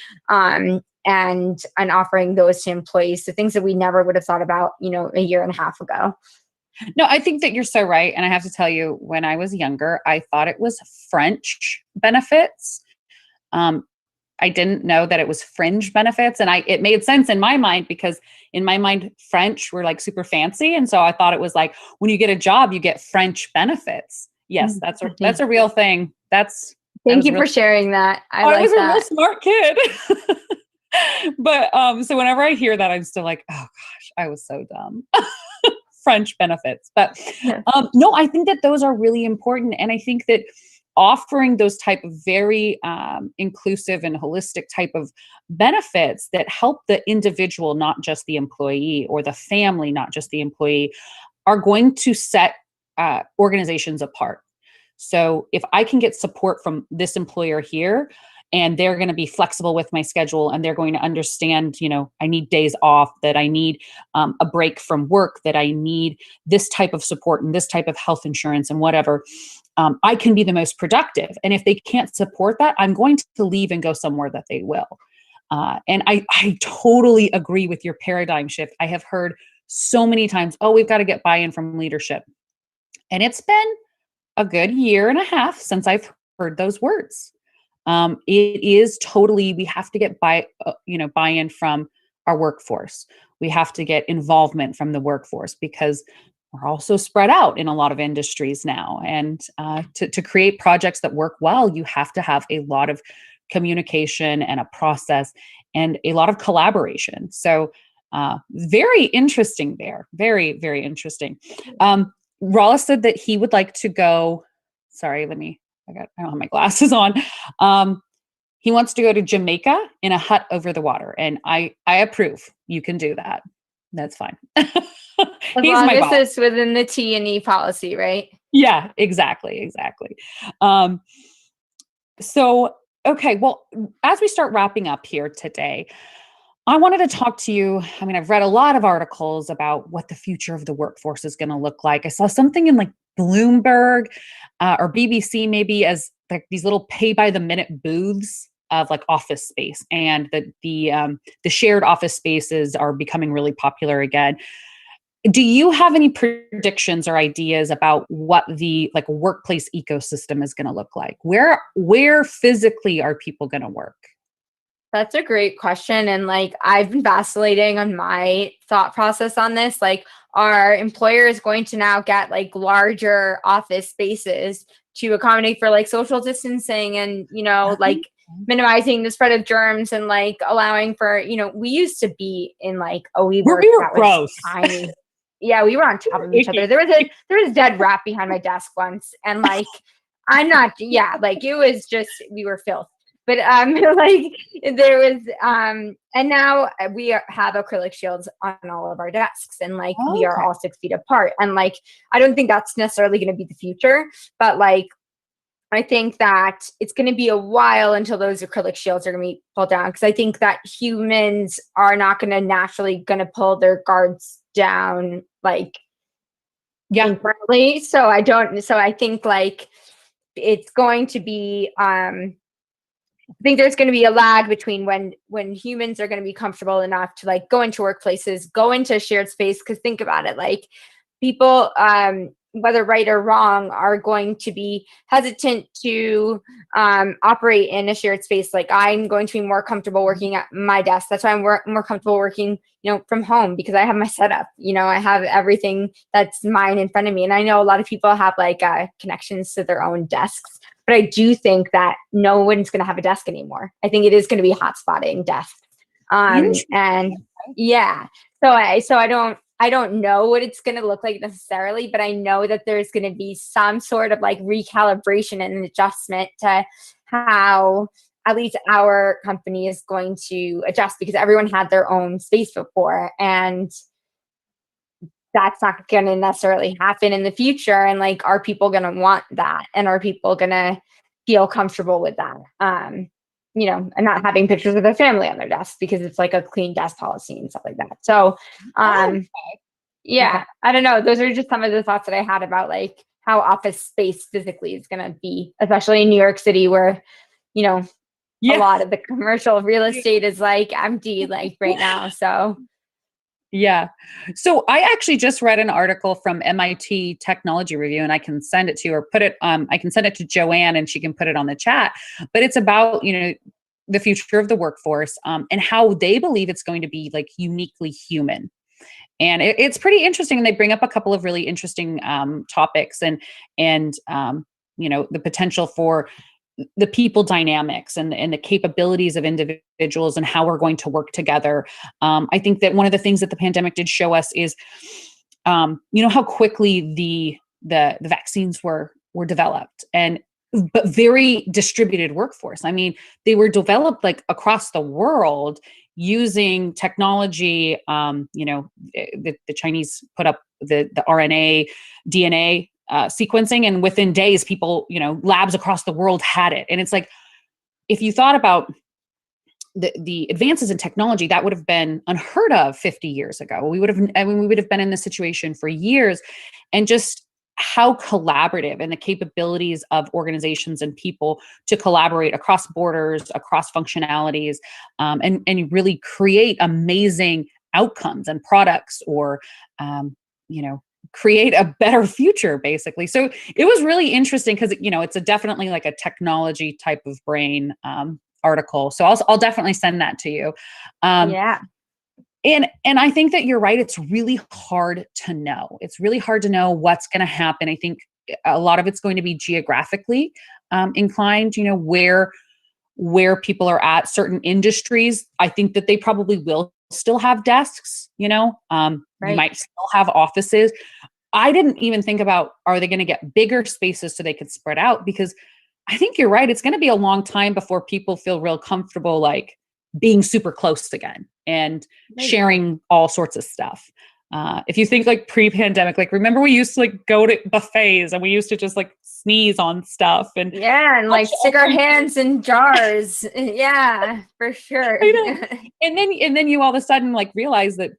And offering those to employees. So things that we never would have thought about, a year and a half ago. No, I think that you're so right. And I have to tell you, when I was younger, I thought it was French benefits. I didn't know that it was fringe benefits. And it made sense in my mind, because in my mind, French were like super fancy. And so I thought it was like, when you get a job, you get French benefits. Yes, that's a real thing. Thank you for sharing that. I was a real smart kid. But so whenever I hear that, I'm still like, oh gosh, I was so dumb. French benefits. But no, I think that those are really important. And I think that offering those type of very inclusive and holistic type of benefits that help the individual, not just the employee, or the family, not just the employee, are going to set organizations apart. So if I can get support from this employer here, and they're going to be flexible with my schedule, and they're going to understand, I need days off, that I need a break from work, that I need this type of support and this type of health insurance and whatever, I can be the most productive. And if they can't support that, I'm going to leave and go somewhere that they will. And I totally agree with your paradigm shift. I have heard so many times, oh, we've got to get buy-in from leadership. And it's been a good year and a half since I've heard those words. It is totally, we have to get buy-in from our workforce. We have to get involvement from the workforce, because we're also spread out in a lot of industries now. And to create projects that work well, you have to have a lot of communication and a process and a lot of collaboration. So very interesting there. Very, very interesting. Rollis said that he would like to go, sorry, I don't have my glasses on. He wants to go to Jamaica in a hut over the water. And I approve. You can do that. That's fine. As long as it's within the T&E policy, right? Yeah, exactly. So, okay. Well, as we start wrapping up here today, I wanted to talk to you. I mean, I've read a lot of articles about what the future of the workforce is going to look like. I saw something in like Bloomberg or BBC maybe as like these little pay by the minute booths of like office space, and the shared office spaces are becoming really popular again. Do you have any predictions or ideas about what the like workplace ecosystem is going to look like? Where physically are people going to work? That's a great question. And like, I've been vacillating on my thought process on this. Like, our employer is going to now get like larger office spaces to accommodate for like social distancing and, like minimizing the spread of germs and like allowing for, we used to be in like a WeWork We were that was gross. tiny. Yeah, we were on top of each other. There was a dead rat behind my desk once. And like, like it was just, we were filth. But like there was and now we have acrylic shields on all of our desks, and like we are all 6 feet apart. And like I don't think that's necessarily going to be the future, but like I think that it's going to be a while until those acrylic shields are going to be pulled down, because I think that humans are not going to naturally going to pull their guards down like internally. So I think like it's going to be I think there's going to be a lag between when humans are going to be comfortable enough to like go into workplaces, go into a shared space. Because think about it, like people, whether right or wrong, are going to be hesitant to operate in a shared space. Like I'm going to be more comfortable working at my desk. That's why I'm more comfortable working, from home, because I have my setup. I have everything that's mine in front of me. And I know a lot of people have like connections to their own desks. But I do think that no one's going to have a desk anymore. I think it is going to be hotspotting desks. And yeah, so I don't know what it's going to look like necessarily, but I know that there's going to be some sort of like recalibration and an adjustment to how at least our company is going to adjust, because everyone had their own space before, and that's not going to necessarily happen in the future. And like, are people going to want that? And are people going to feel comfortable with that? And not having pictures of their family on their desk because it's like a clean desk policy and stuff like that. So, yeah, I don't know. Those are just some of the thoughts that I had about like how office space physically is going to be, especially in New York City, where, a lot of the commercial real estate is like empty like right now. So yeah. So I actually just read an article from MIT Technology Review, and I can send it to you or put it, I can send it to Joanne and she can put it on the chat, but it's about, the future of the workforce and how they believe it's going to be like uniquely human. And it's pretty interesting. And they bring up a couple of really interesting topics and the potential for the people dynamics and the capabilities of individuals and how we're going to work together. I think that one of the things that the pandemic did show us is, how quickly the vaccines were developed, but very distributed workforce. I mean, they were developed like across the world using technology. The Chinese put up the RNA, DNA sequencing, and within days people, labs across the world had it. And it's like, if you thought about the advances in technology, that would have been unheard of 50 years ago. We would have been in this situation for years. And just how collaborative and the capabilities of organizations and people to collaborate across borders, across functionalities, and really create amazing outcomes and products, or create a better future, basically. So it was really interesting because, it's definitely like a technology type of brain article. So I'll definitely send that to you. Yeah. And I think that you're right. It's really hard to know. It's really hard to know what's going to happen. I think a lot of it's going to be geographically inclined, where people are at. Certain industries, I think that they probably will still have desks, right. You might still have offices. I didn't even think about, are they going to get bigger spaces so they could spread out? Because I think you're right. It's going to be a long time before people feel real comfortable, like being super close again and sharing all sorts of stuff. If you think like pre-pandemic, like remember we used to like go to buffets and we used to just like sneeze on stuff and like stick our hands in jars. Yeah, for sure. And then you all of a sudden like realize that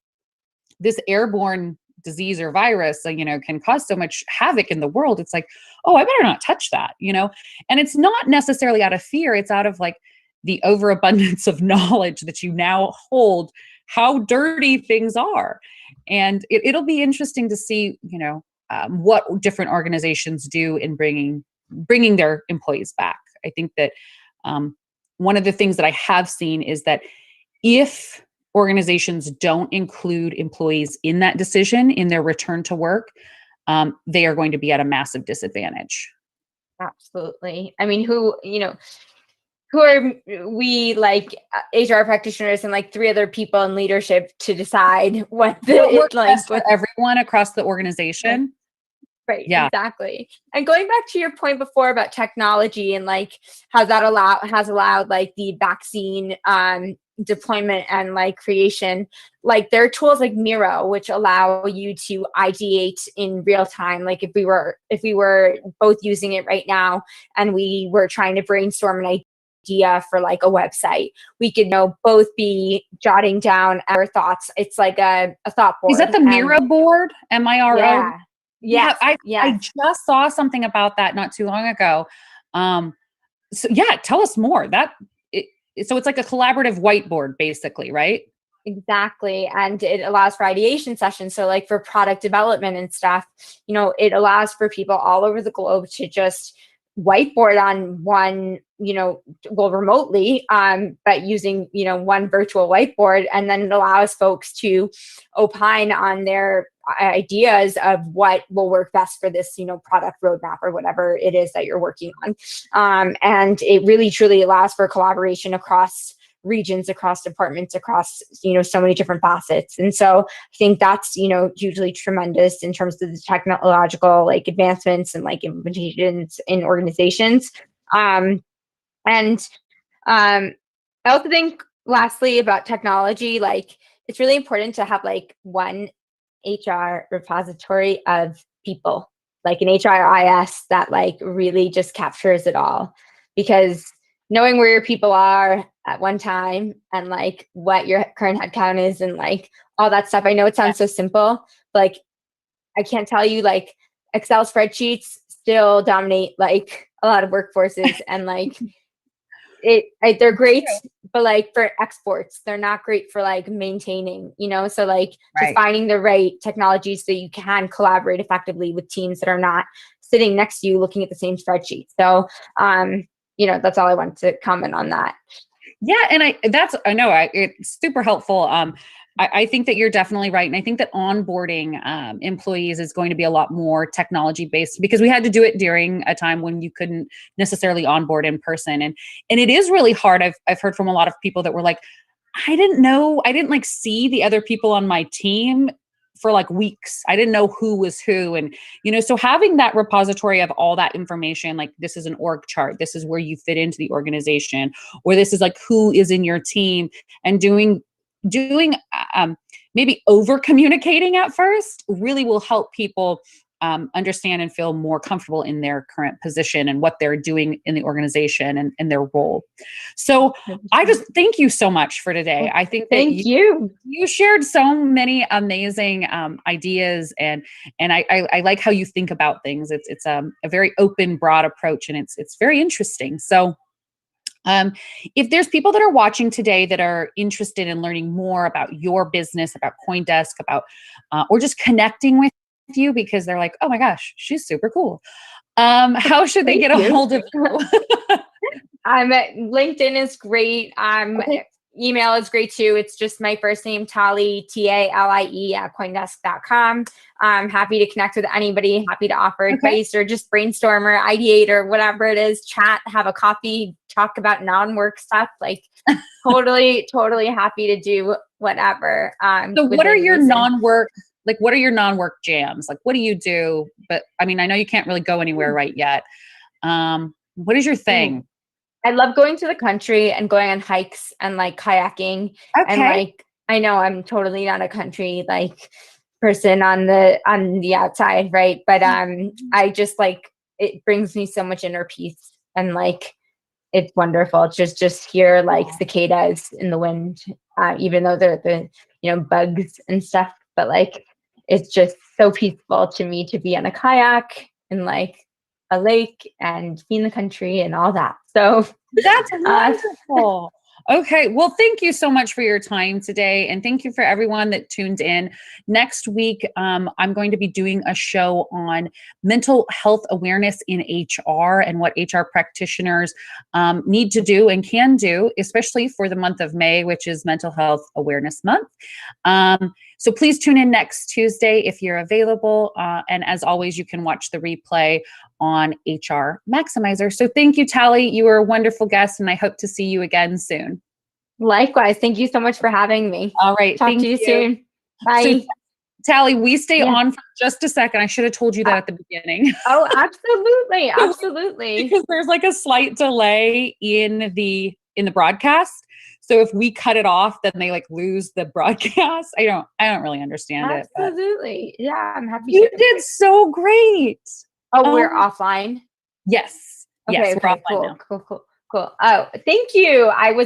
this airborne disease or virus, can cause so much havoc in the world. It's like, oh, I better not touch that, and it's not necessarily out of fear. It's out of like the overabundance of knowledge that you now hold how dirty things are. And it'll be interesting to see, what different organizations do in bringing their employees back. I think that one of the things that I have seen is that if organizations don't include employees in that decision, in their return to work, they are going to be at a massive disadvantage. Absolutely. I mean, who are we, like HR practitioners and like 3 other people in leadership to decide what works best for everyone across the organization? Right. Yeah. Exactly. And going back to your point before about technology and like how that has allowed like the vaccine deployment and like creation, like there are tools like Miro, which allow you to ideate in real time. Like if we were both using it right now and we were trying to brainstorm an idea for like a website, we could both be jotting down our thoughts. It's like a thought board. Is that the Miro board? MIRO? Yeah. Yes, I just saw something about that not too long ago. So yeah, tell us more. So it's like a collaborative whiteboard, basically, right? Exactly. And it allows for ideation sessions. So like for product development and stuff, it allows for people all over the globe to just whiteboard on one, remotely, but using, one virtual whiteboard. And then it allows folks to opine on their ideas of what will work best for this, product roadmap or whatever it is that you're working on. And it really truly allows for collaboration across regions, across departments, across, so many different facets. And so I think that's, hugely tremendous in terms of the technological like advancements and like implementations in organizations. I also think lastly about technology, like it's really important to have like one HR repository of people, like an HRIS that like really just captures it all, because knowing where your people are at one time and like what your current headcount is and like all that stuff. I know it sounds so simple, but like I can't tell you, like Excel spreadsheets still dominate like a lot of workforces and like they're great, but like for exports, they're not great for like maintaining, so like just finding the right technology so you can collaborate effectively with teams that are not sitting next to you looking at the same spreadsheet. So that's all I want to comment on that. Yeah. And it's super helpful. I think that you're definitely right. And I think that onboarding employees is going to be a lot more technology based, because we had to do it during a time when you couldn't necessarily onboard in person. And it is really hard. I've heard from a lot of people that were like, I didn't like see the other people on my team for like weeks. I didn't know who was who. And, so having that repository of all that information, like this is an org chart, this is where you fit into the organization, or this is like who is in your team, and doing maybe over communicating at first really will help people understand and feel more comfortable in their current position and what they're doing in the organization and their role. So I just thank you so much for today. I think that you shared so many amazing ideas, and I like how you think about things. It's a very open, broad approach, and it's very interesting. So if there's people that are watching today that are interested in learning more about your business, about CoinDesk, about or just connecting with you because they're like, oh my gosh, she's super cool. How should they get a hold of you? LinkedIn is great. Email is great too. It's just my first name, Talie, Talie @coindesk.com. I'm happy to connect with anybody, happy to offer advice or just brainstorm or ideate or whatever it is, chat, have a coffee, talk about non-work stuff, like totally happy to do whatever. So what are your non-work, like what are your non-work jams? Like what do you do? But I mean, I know you can't really go anywhere right yet. What is your thing? I love going to the country and going on hikes and like kayaking. And like, I know I'm totally not a country like person on the outside, right? But I just like, it brings me so much inner peace, and like it's wonderful just hear like cicadas in the wind, even though they're the bugs and stuff. But like it's just so peaceful to me to be on a kayak in like a lake and be in the country and all that. So that's wonderful. Okay. Well, thank you so much for your time today. And thank you for everyone that tuned in. Next week, I'm going to be doing a show on mental health awareness in HR and what HR practitioners need to do and can do, especially for the month of May, which is Mental Health Awareness Month. So please tune in next Tuesday if you're available. And as always, you can watch the replay on HR Maximizer. So thank you, Talie. You were a wonderful guest, and I hope to see you again soon. Likewise. Thank you so much for having me. All right. Talk to you soon. Bye. So, Talie, we stay on for just a second. I should have told you that at the beginning. Oh, absolutely. Absolutely. Because there's like a slight delay in the broadcast. So if we cut it off, then they like lose the broadcast. I don't really understand it. Absolutely. Yeah, I'm happy. You did so great. Oh, we're offline? Yes. Okay, yes, we're offline cool, now. cool. Oh, thank you. I was